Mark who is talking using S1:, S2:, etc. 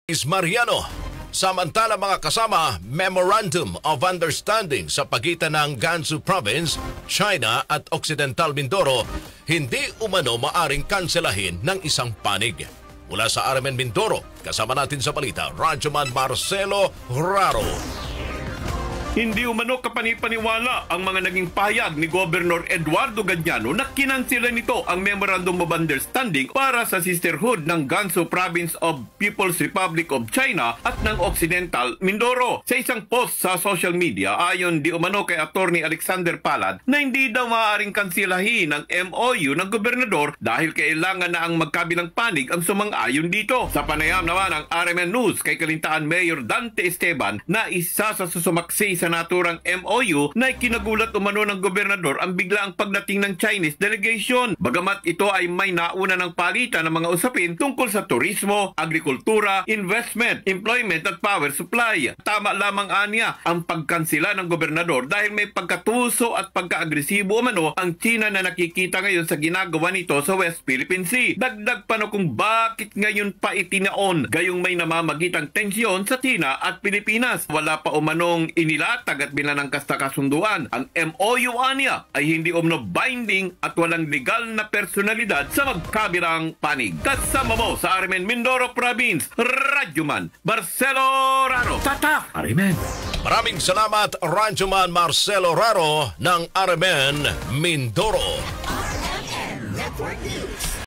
S1: Mariano. Samantala mga kasama, Memorandum of Understanding sa pagitan ng Gansu Province, China at Occidental Mindoro hindi umano maaring kanselahin ng isang panig. Mula sa RMN Mindoro, kasama natin sa balita, Radyoman Marcelo Raro.
S2: Hindi umano kapanipaniwala ang mga naging pahayag ni Governor Eduardo Gadiano na kinansela nito ang Memorandum of Understanding para sa sisterhood ng Gansu Province of People's Republic of China at ng Occidental Mindoro. Sa isang post sa social media, ayon di umano kay Attorney Alexander Palad na hindi daw maaaring kansilahin ang MOU ng gobernador dahil kailangan na ang magkabilang panig ang sumang-ayon dito. Sa panayam naman ng RMN News kay Kalintaan Mayor Dante Esteban na isa sa susumaksi sa naturang MOU na ikinagulat umano ng gobernador ang biglaang pagdating ng Chinese delegation. Bagamat ito ay may nauna ng palitan ng mga usapin tungkol sa turismo, agrikultura, investment, employment at power supply. Tama lamang anya ang pagkansila ng gobernador dahil may pagkatuso at pagkaagresibo umano ang China na nakikita ngayon sa ginagawa nito sa West Philippine Sea. Dagdag pa no kung bakit ngayon pa itinaon gayong may namamagitang tensyon sa China at Pilipinas. Wala pa umanong inilatag at binanangkas na kasunduan. Ang MOU anya ay hindi umno binding at walang legal na personalidad sa magkabilang panig. Kasama mo sa RMN Mindoro Province, Radyoman Marcelo Raro. Tatak! RMN!
S1: Maraming salamat, Radyoman Marcelo Raro ng RMN Mindoro.
S3: RMN Network News.